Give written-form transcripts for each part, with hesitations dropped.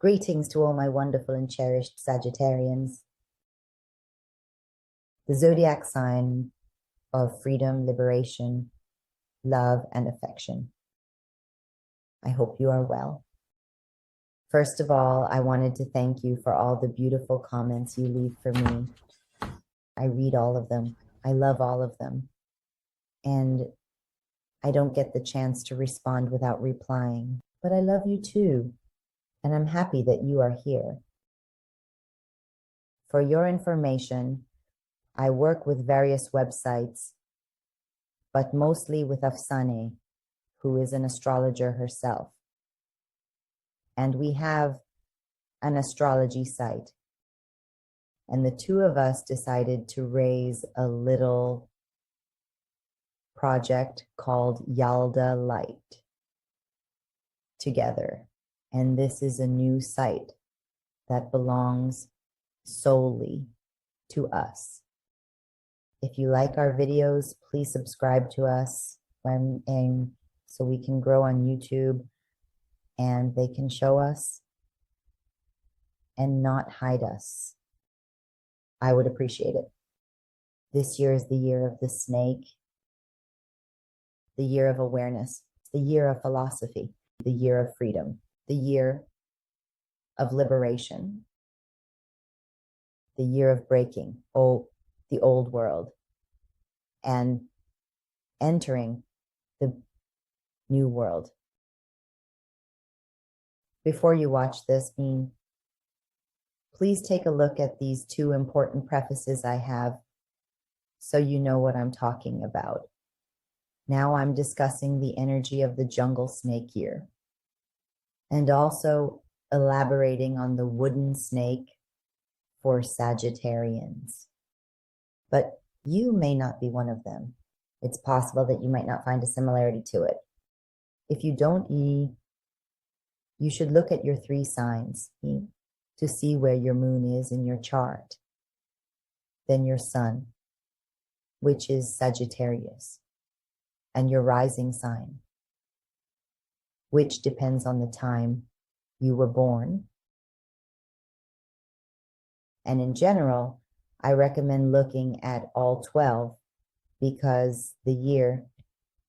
Greetings to all my wonderful and cherished Sagittarians. The Zodiac sign of freedom, liberation, love, and affection. I hope you are well. First of all, I wanted to thank you for all the beautiful comments you leave for me. I read all of them. I love all of them. And I don't get the chance to respond without replying, but I love you too. And I'm happy that you are here. For your information, I work with various websites, but mostly with Afsane, who is an astrologer herself. And we have an astrology site. And the two of us decided to raise a little project called Yalda Light together. And this is a new site that belongs solely to us. If you like our videos, please subscribe to us so we can grow on YouTube and they can show us and not hide us. I would appreciate it. This year is the year of the snake, the year of awareness, the year of philosophy, the year of freedom, the year of liberation, the year of breaking the old world and entering the new world. Before you watch this, please take a look at these two important prefaces I have so you know what I'm talking about. Now I'm discussing the energy of the jungle snake year and also elaborating on the wooden snake for Sagittarians. But you may not be one of them. It's possible that you might not find a similarity to it. If you don't, you should look at your 3 signs to see where your moon is in your chart. Then your sun, which is Sagittarius, and your rising sign, which depends on the time you were born. And in general, I recommend looking at all 12 because the year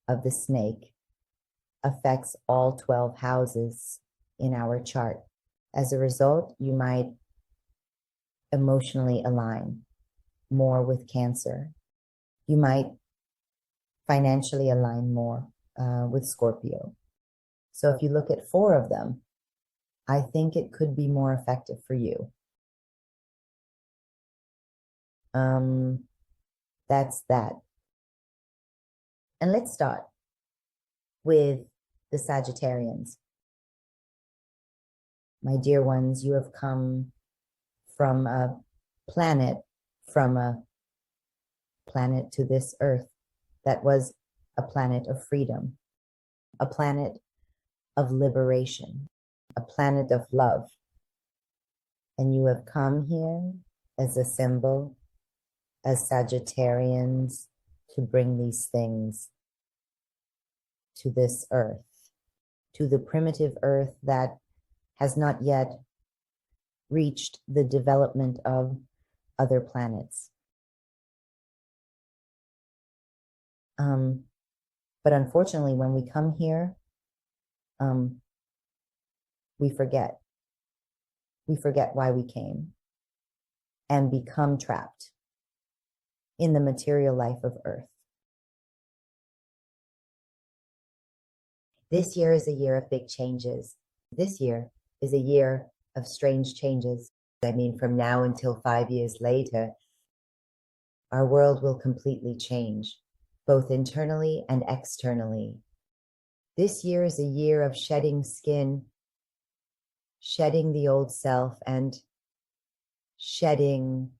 of the snake affects all 12 houses in our chart. As a result, you might emotionally align more with Cancer. You might financially align more with Scorpio. So if you look at 4 of them, I think it could be more effective for you. That's that. And let's start with the Sagittarians. My dear ones, you have come from a planet to this earth that was a planet of freedom, a planet of liberation, a planet of love. And you have come here as a symbol, as Sagittarians, to bring these things to this earth, to the primitive earth that has not yet reached the development of other planets. But unfortunately, when we come here, we forget. We forget why we came and become trapped in the material life of Earth. This year is a year of big changes. This year is a year of strange changes. I mean, from now until 5 years later, our world will completely change, both internally and externally. This year is a year of shedding skin, shedding the old self, and shedding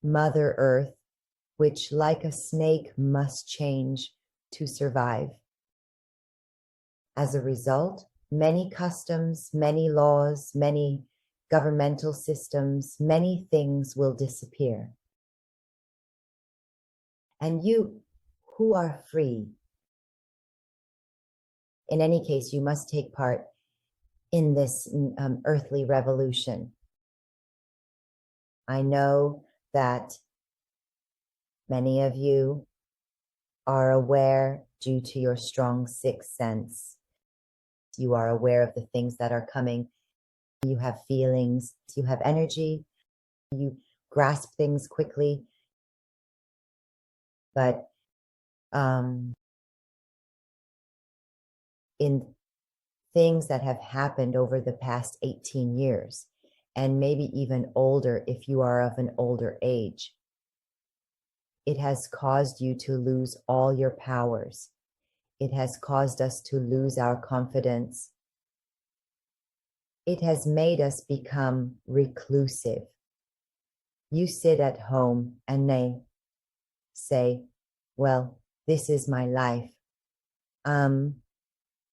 Mother Earth, which, like a snake, must change to survive. As a result, many customs, many laws, many governmental systems, many things will disappear. And you, who are free, in any case, you must take part in this earthly revolution. I know that many of you are aware due to your strong sixth sense. You are aware of the things that are coming. You have feelings, you have energy, you grasp things quickly. But in things that have happened over the past 18 years, and maybe even older if you are of an older age, it has caused you to lose all your powers. It has caused us to lose our confidence. It has made us become reclusive. You sit at home and they say, well, this is my life.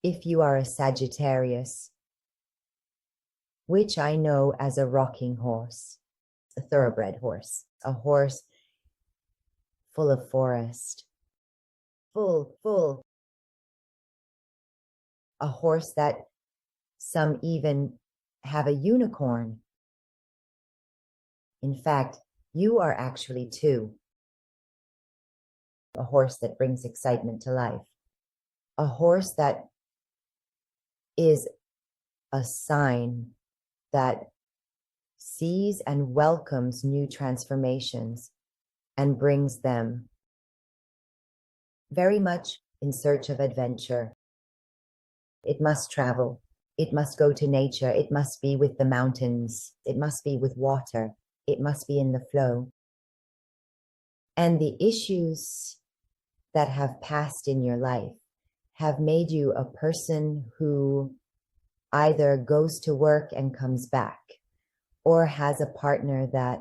If you are a Sagittarius, which I know as a rocking horse, a thoroughbred horse, a horse full of forest, full, a horse that some even have a unicorn. In fact, you are actually two. A horse that brings excitement to life. A horse that is a sign that sees and welcomes new transformations and brings them very much in search of adventure. It must travel. It must go to nature. It must be with the mountains. It must be with water. It must be in the flow. And the issues that have passed in your life have made you a person who either goes to work and comes back, or has a partner that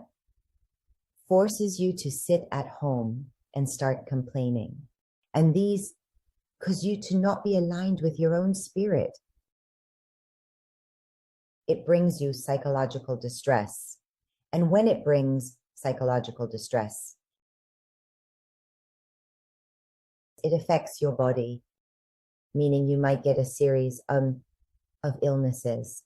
forces you to sit at home and start complaining. And these cause you to not be aligned with your own spirit. It brings you psychological distress. And when it brings psychological distress, it affects your body, meaning you might get a series of illnesses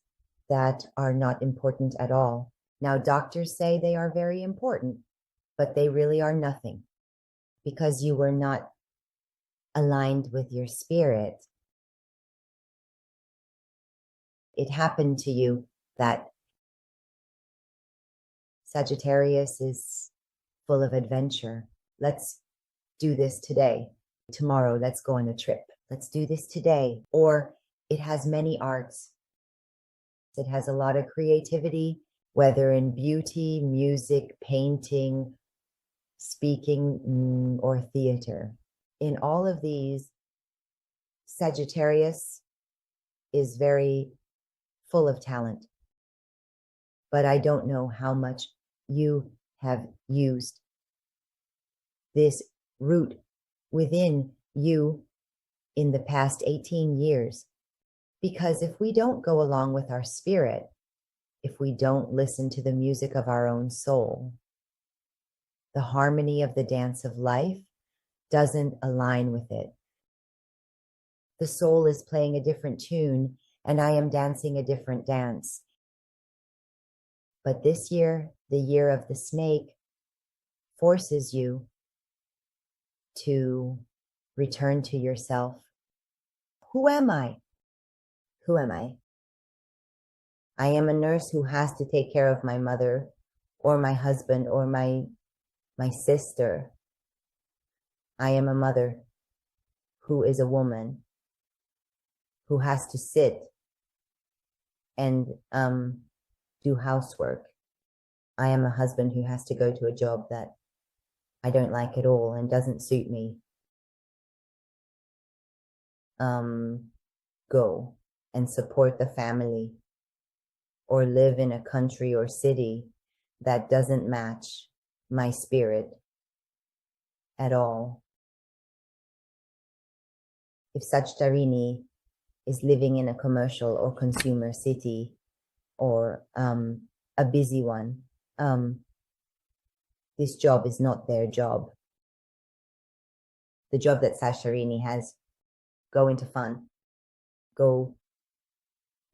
that are not important at all. Now, doctors say they are very important, but they really are nothing because you were not aligned with your spirit. It happened to you that Sagittarius is full of adventure. Let's do this today. Tomorrow, let's go on a trip. Let's do this today. Or it has many arts. It has a lot of creativity, whether in beauty, music, painting, speaking, or theater. In all of these, Sagittarius is very full of talent. But I don't know how much you have used this root within you in the past 18 years. Because if we don't go along with our spirit, if we don't listen to the music of our own soul, the harmony of the dance of life doesn't align with it. The soul is playing a different tune, and I am dancing a different dance. But this year, the year of the snake, forces you to return to yourself. Who am I? Who am I? I am a nurse who has to take care of my mother or my husband or my sister. I am a mother who is a woman who has to sit and do housework. I am a husband who has to go to a job that I don't like at all and doesn't suit me. Go and support the family, or live in a country or city that doesn't match my spirit at all. If Sagittarini is living in a commercial or consumer city, or a busy one, this job is not their job. The job that Sagittarini has, go into fun, go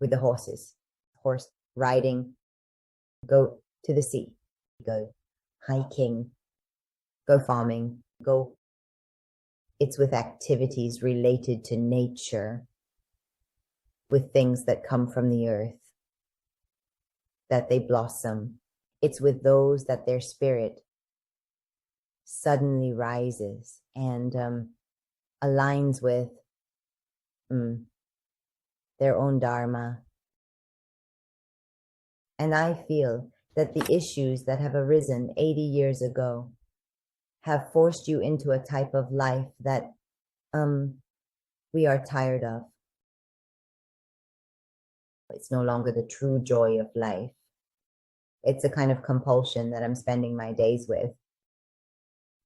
with the horses, horse riding, go to the sea, go hiking, go farming, go. It's with activities related to nature, with things that come from the earth, that they blossom. It's with those that their spirit suddenly rises and aligns with their own dharma. And I feel that the issues that have arisen 80 years ago have forced you into a type of life that we are tired of. It's no longer the true joy of life. It's a kind of compulsion that I'm spending my days with.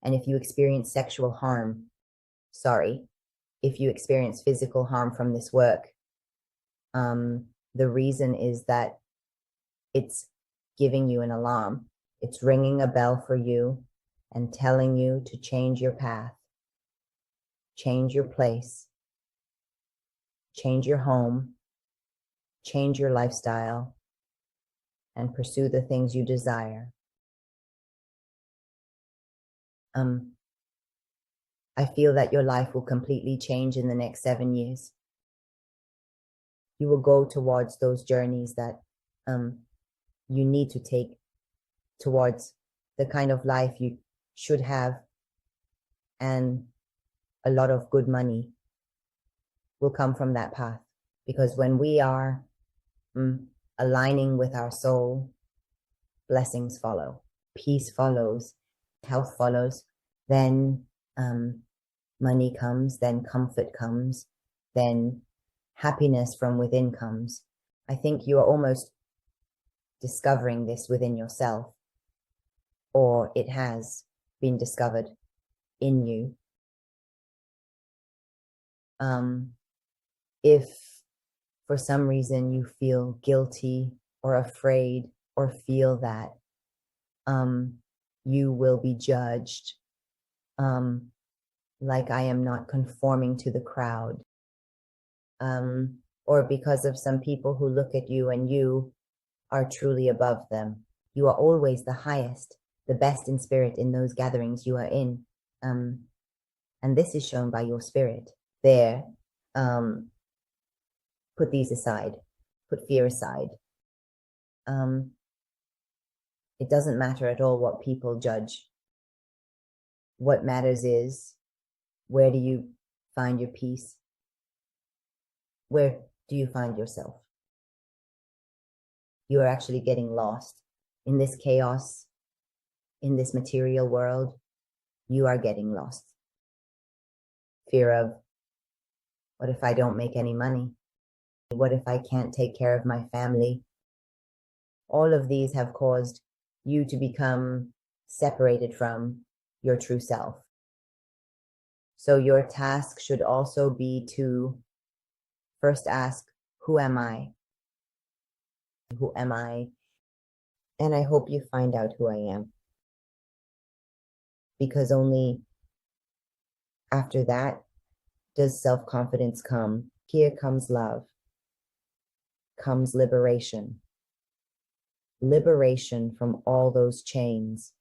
And if you experience sexual harm, if you experience physical harm from this work, the reason is that it's giving you an alarm. It's ringing a bell for you and telling you to change your path, change your place, change your home, change your lifestyle, and pursue the things you desire. I feel that your life will completely change in the next 7 years. You will go towards those journeys that you need to take towards the kind of life you should have, and a lot of good money will come from that path. Because when we are aligning with our soul, blessings follow, peace follows, health follows, then money comes, then comfort comes, then happiness from within comes. I think you are almost discovering this within yourself, or it has been discovered in you. If for some reason you feel guilty or afraid or feel that you will be judged, like I am not conforming to the crowd, or because of some people who look at you and you are truly above them. You are always the highest, the best in spirit in those gatherings you are in. And this is shown by your spirit. There, put these aside, put fear aside. It doesn't matter at all what people judge. What matters is, where do you find your peace? Where do you find yourself? You are actually getting lost in this chaos, in this material world. You are getting lost. Fear of, what if I don't make any money? What if I can't take care of my family? All of these have caused you to become separated from your true self. So your task should also be to first ask, who am I? Who am I? And I hope you find out who I am. Because only after that does self-confidence come. Here comes love, comes liberation. Liberation from all those chains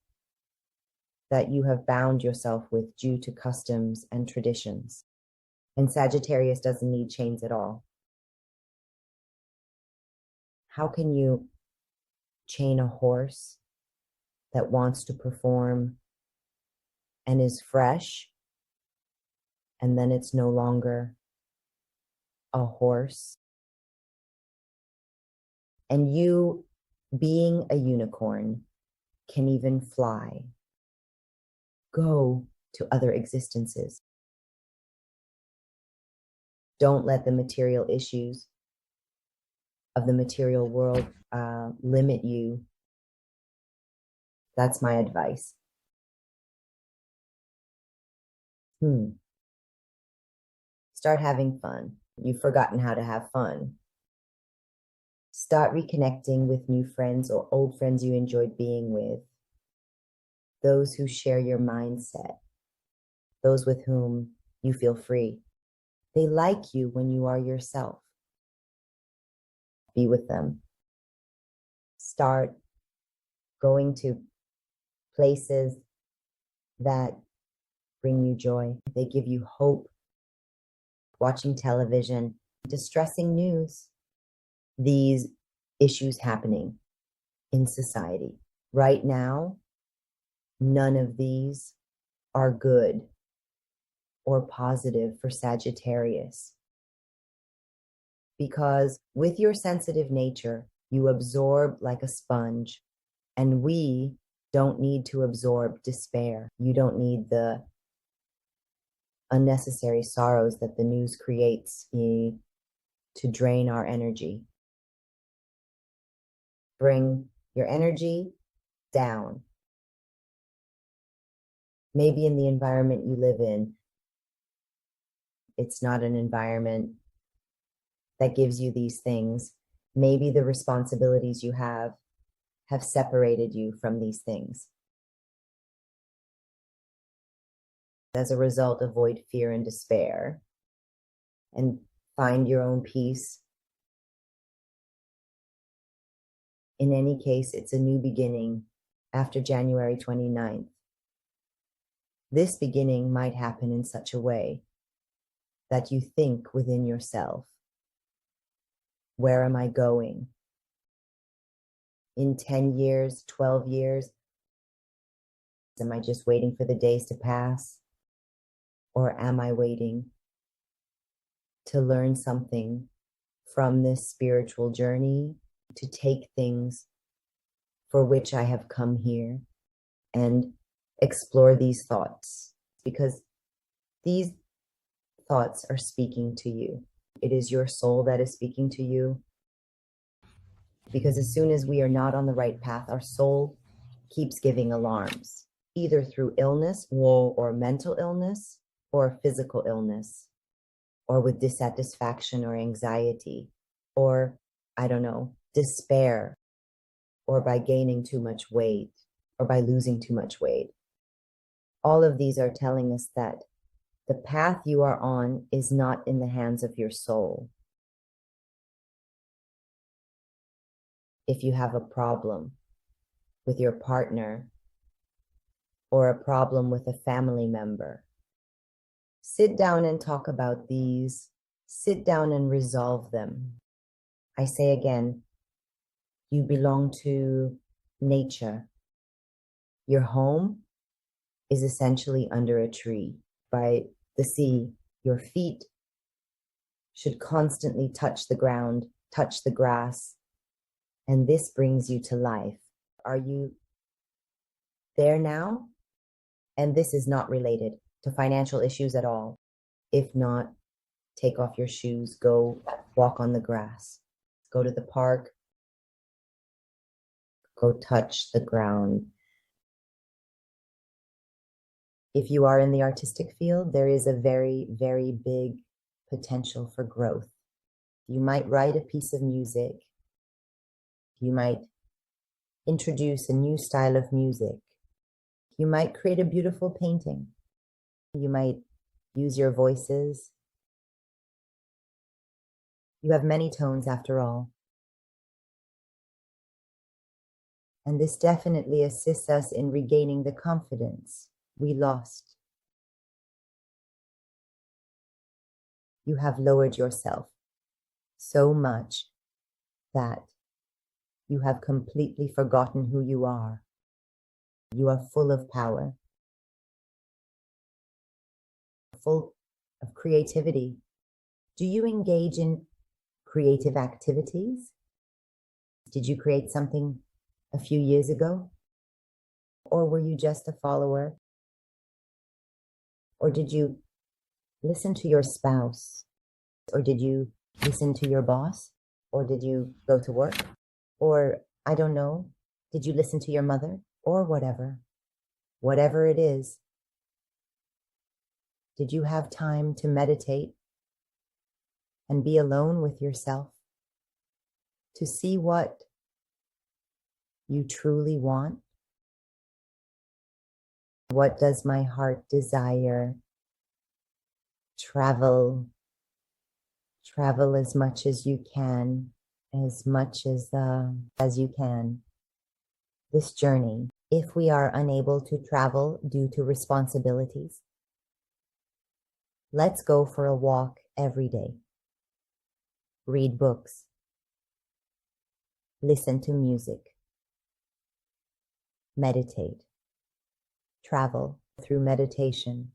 that you have bound yourself with due to customs and traditions. And Sagittarius doesn't need chains at all. How can you chain a horse that wants to perform and is fresh, and then it's no longer a horse? And you, being a unicorn, can even fly, go to other existences. Don't let the material issues of the material world limit you. That's my advice. Start having fun. You've forgotten how to have fun. Start reconnecting with new friends or old friends you enjoyed being with. Those who share your mindset. Those with whom you feel free. They like you when you are yourself. Be with them. Start going to places that bring you joy. They give you hope. Watching television, distressing news, these issues happening in society. Right now, none of these are good or positive for Sagittarius. Because with your sensitive nature, you absorb like a sponge, and we don't need to absorb despair. You don't need the unnecessary sorrows that the news creates to drain our energy. Bring your energy down. Maybe in the environment you live in, it's not an environment that gives you these things. Maybe the responsibilities you have separated you from these things. As a result, avoid fear and despair and find your own peace. In any case, it's a new beginning after January 29th. This beginning might happen in such a way that you think within yourself, where am I going? In 10 years, 12 years, am I just waiting for the days to pass? Or am I waiting to learn something from this spiritual journey, to take things for which I have come here and explore these thoughts? Because these thoughts are speaking to you. It is your soul that is speaking to you. Because as soon as we are not on the right path, our soul keeps giving alarms, either through illness or mental illness or physical illness, or with dissatisfaction or anxiety, or, I don't know, despair, or by gaining too much weight, or by losing too much weight. All of these are telling us that the path you are on is not in the hands of your soul. If you have a problem with your partner or a problem with a family member, sit down and talk about these. Sit down and resolve them. I say again, you belong to nature. Your home is essentially under a tree by the sea. Your feet should constantly touch the ground, touch the grass, and this brings you to life. Are you there now? And this is not related to financial issues at all. If not, take off your shoes, go walk on the grass, go to the park, go touch the ground. If you are in the artistic field, there is a very, very big potential for growth. You might write a piece of music. You might introduce a new style of music. You might create a beautiful painting. You might use your voices. You have many tones after all. And this definitely assists us in regaining the confidence we lost. You have lowered yourself so much that you have completely forgotten who you are. You are full of power, full of creativity. Do you engage in creative activities? Did you create something a few years ago? Or were you just a follower? Or did you listen to your spouse? Or did you listen to your boss? Or did you go to work? Or, I don't know, did you listen to your mother? Or whatever. Whatever it is, did you have time to meditate and be alone with yourself to see what you truly want? What does my heart desire? Travel as much as you can. as much as you can this journey. If we are unable to travel due to responsibilities, let's go for a walk every day. Read books. Listen to music. Meditate. Travel through meditation.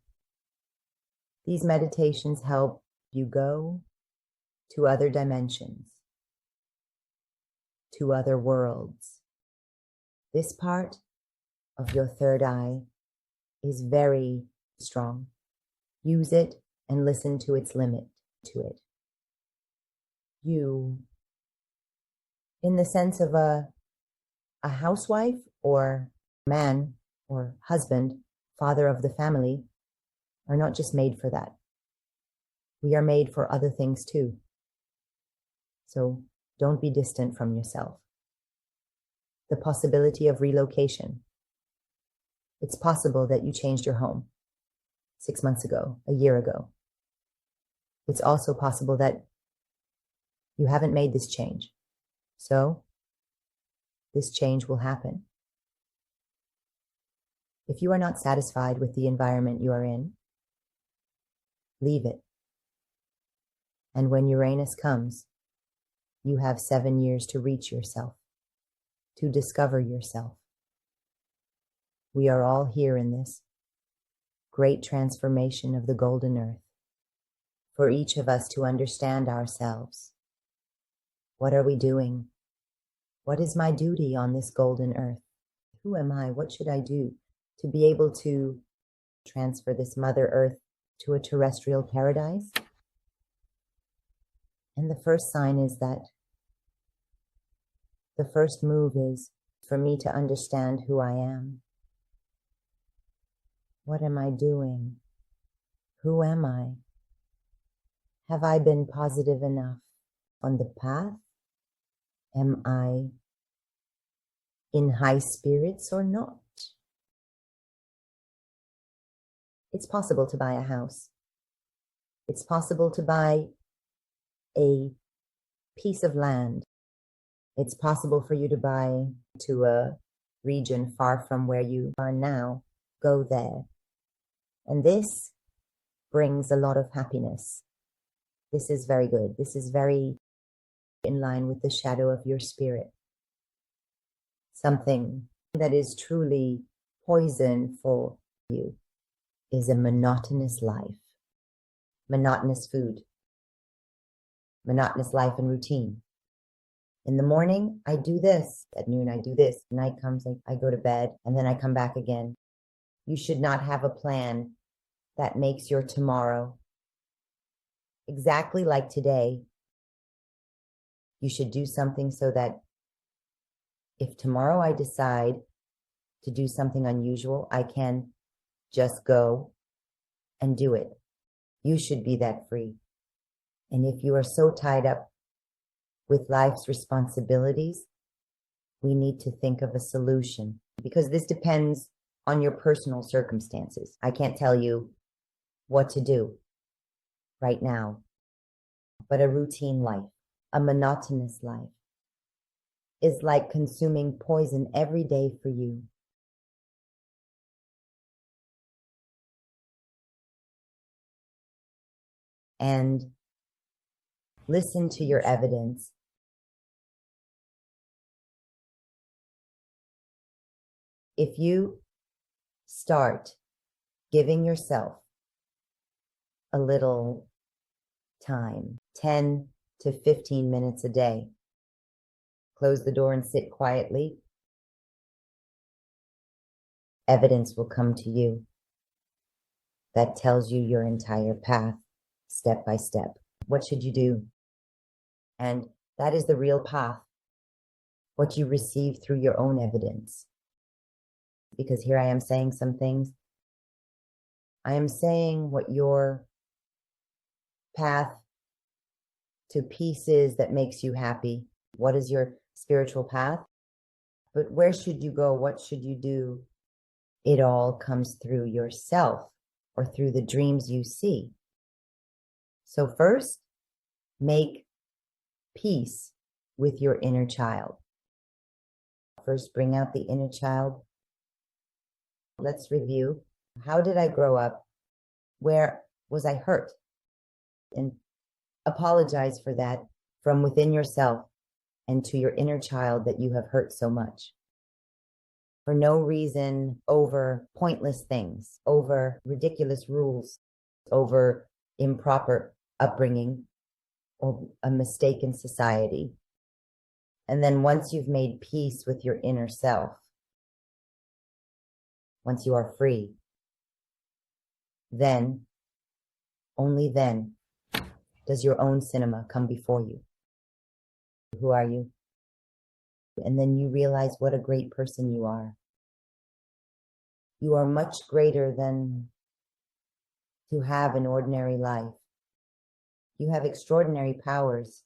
These meditations help you go to other dimensions, to other worlds. This part of your third eye is very strong. Use it and listen to its limit to it. You, in the sense of a housewife or man or husband, father of the family, are not just made for that. We are made for other things too. So don't be distant from yourself. The possibility of relocation. It's possible that you changed your home 6 months ago, a year ago. It's also possible that you haven't made this change. So this change will happen. If you are not satisfied with the environment you are in, leave it. And when Uranus comes, you have 7 years to reach yourself, to discover yourself. We are all here in this great transformation of the golden earth, for each of us to understand ourselves. What are we doing? What is my duty on this golden earth? Who am I? What should I do to be able to transfer this Mother Earth to a terrestrial paradise? And the first sign is that the first move is for me to understand who I am. What am I doing? Who am I? Have I been positive enough on the path? Am I in high spirits or not? It's possible to buy a house. It's possible to buy a piece of land. It's possible for you to buy to a region far from where you are now. Go there. And this brings a lot of happiness. This is very good. This is very in line with the shadow of your spirit. Something that is truly poison for you is a monotonous life, monotonous food, monotonous life and routine. In the morning, I do this. At noon, I do this. Night comes, I go to bed, and then I come back again. You should not have a plan that makes your tomorrow exactly like today. You should do something so that if tomorrow I decide to do something unusual, I can just go and do it. You should be that free. And if you are so tied up with life's responsibilities, we need to think of a solution, because this depends on your personal circumstances. I can't tell you what to do right now, but a routine life, a monotonous life, is like consuming poison every day for you. And listen to your evidence. If you start giving yourself a little time, 10 to 15 minutes a day, close the door and sit quietly, evidence will come to you that tells you your entire path, step by step. What should you do? And that is the real path, what you receive through your own evidence. Because here I am saying some things. I am saying what your path to peace is that makes you happy. What is your spiritual path? But where should you go? What should you do? It all comes through yourself or through the dreams you see. So first, make peace with your inner child. First, bring out the inner child. Let's review. How did I grow up? Where was I hurt? And apologize for that from within yourself and to your inner child that you have hurt so much. For no reason, over pointless things, over ridiculous rules, over improper upbringing, or a mistake in society. And then once you've made peace with your inner self, once you are free, then, only then, does your own cinema come before you. Who are you? And then you realize what a great person you are. You are much greater than to have an ordinary life. You have extraordinary powers.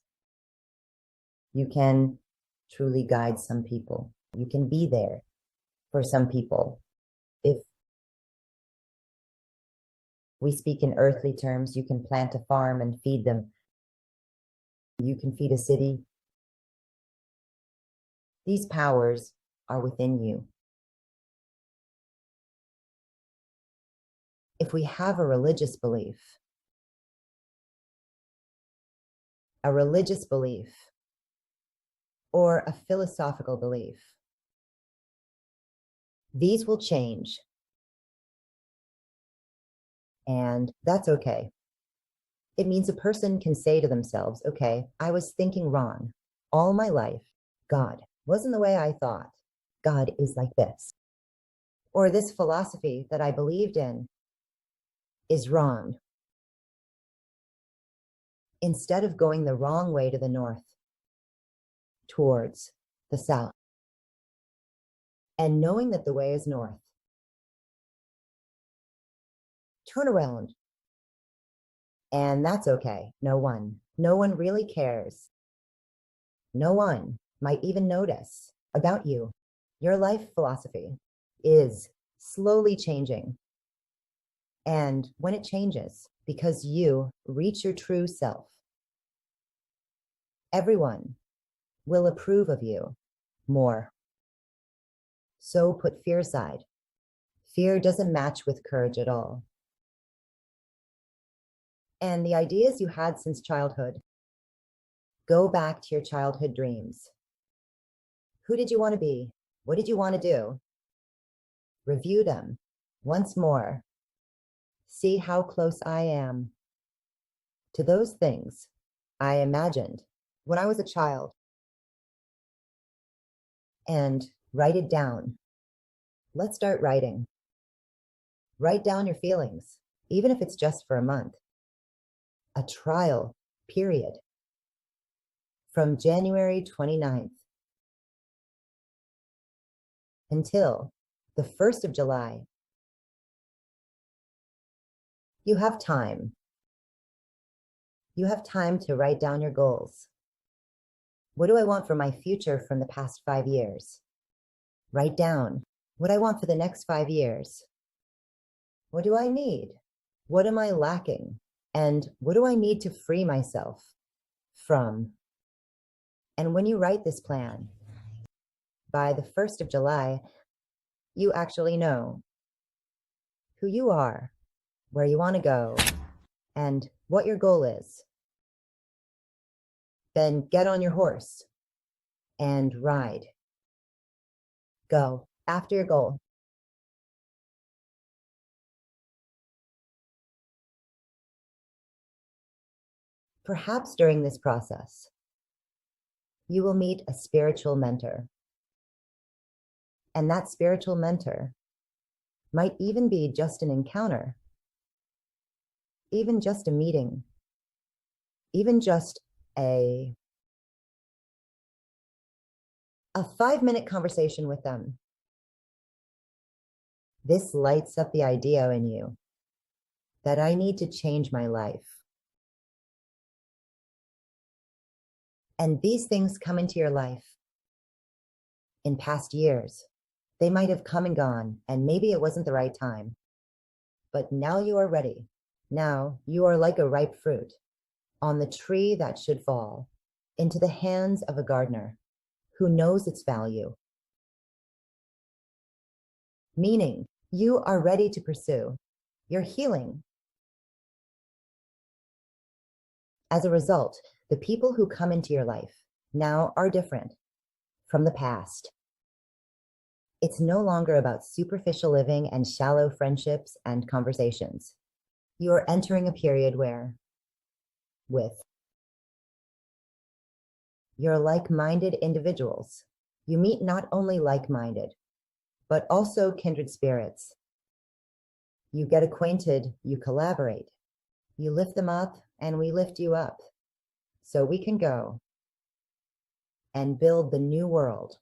You can truly guide some people. You can be there for some people. If we speak in earthly terms, you can plant a farm and feed them. You can feed a city. These powers are within you. If we have a religious belief or a philosophical belief, these will change. And that's okay. It means a person can say to themselves, okay, I was thinking wrong all my life. God wasn't the way I thought. God is like this. Or this philosophy that I believed in is wrong. Instead of going the wrong way to the north, towards the south, and knowing that the way is north, turn around. And that's okay. No one really cares. No one might even notice about you. Your life philosophy is slowly changing. And when it changes, because you reach your true self, everyone will approve of you more. So put fear aside. Fear doesn't match with courage at all. And the ideas you had since childhood, go back to your childhood dreams. Who did you want to be? What did you want to do? Review them once more. See how close I am to those things I imagined when I was a child. And write it down. Let's start writing. Write down your feelings, even if it's just for a month. A trial period from January 29th until the 1st of July. You have time. You have time to write down your goals. What do I want for my future from the past 5 years? Write down what I want for the next 5 years. What do I need? What am I lacking? And what do I need to free myself from? And when you write this plan, by the 1st of July, you actually know who you are, where you want to go, and what your goal is. Then get on your horse and ride. Go after your goal. Perhaps during this process, you will meet a spiritual mentor. And that spiritual mentor might even be just an encounter, even just a meeting, even just a 5-minute conversation with them. This lights up the idea in you that I need to change my life. And these things come into your life in past years. They might have come and gone, and maybe it wasn't the right time. But now you are ready. Now you are like a ripe fruit on the tree that should fall into the hands of a gardener who knows its value. Meaning, you are ready to pursue your healing. As a result, the people who come into your life now are different from the past. It's no longer about superficial living and shallow friendships and conversations. You are entering a period where, with your like-minded individuals, you meet not only like-minded, but also kindred spirits. You get acquainted, you collaborate, you lift them up, and we lift you up, so we can go and build the new world.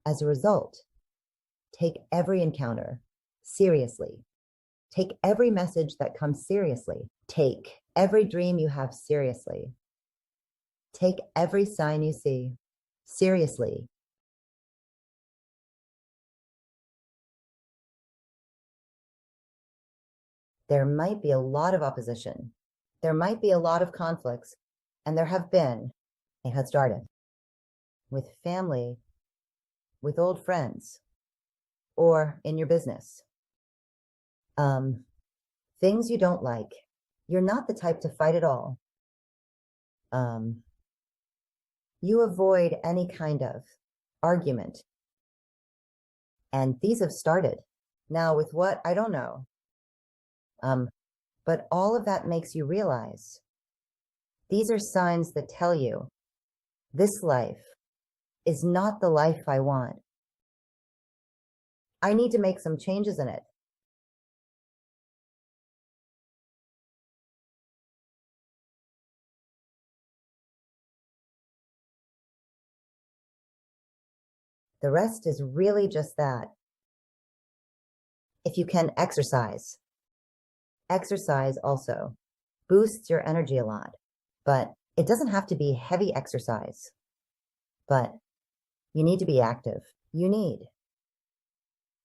As a result, take every encounter seriously. Take every message that comes seriously. Take every dream you have seriously. Take every sign you see seriously. There might be a lot of opposition. There might be a lot of conflicts, and there have been. It has started with family, with old friends, or in your business. Things you don't like. You're not the type to fight at all. You avoid any kind of argument. And these have started. Now with what? I don't know. But all of that makes you realize these are signs that tell you this life is not the life I want. I need to make some changes in it. The rest is really just that. If you can exercise also boosts your energy a lot, but it doesn't have to be heavy exercise. But you need to be active. You need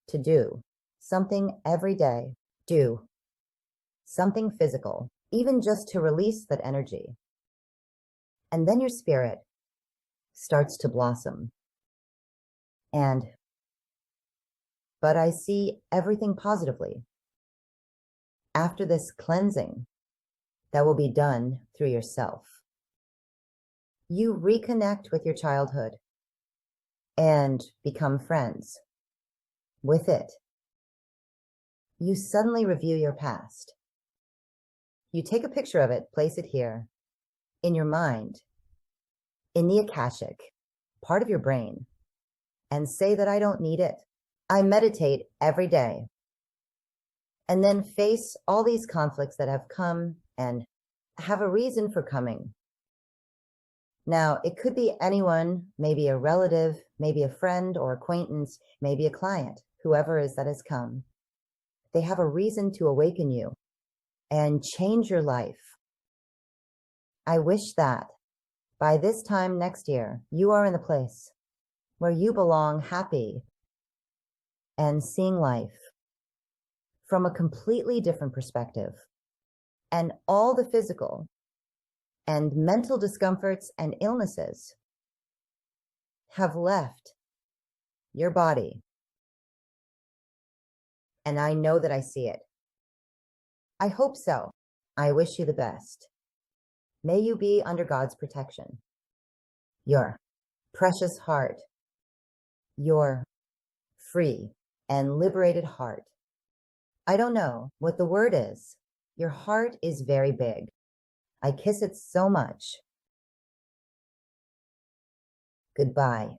to do something every day. Do something physical, even just to release that energy. And then your spirit starts to blossom. But I see everything positively. After this cleansing that will be done through yourself, you reconnect with your childhood and become friends with it. You suddenly review your past. You take a picture of it, place it here in your mind, in the Akashic, part of your brain, and say that I don't need it. I meditate every day. And then face all these conflicts that have come and have a reason for coming. Now, it could be anyone, maybe a relative, maybe a friend or acquaintance, maybe a client, whoever it is that has come. They have a reason to awaken you and change your life. I wish that by this time next year, you are in the place where you belong, happy and seeing life from a completely different perspective. And all the physical and mental discomforts and illnesses have left your body. And I know that I see it. I hope so. I wish you the best. May you be under God's protection. Your precious heart, your free and liberated heart. I don't know what the word is. Your heart is very big. I kiss it so much. Goodbye.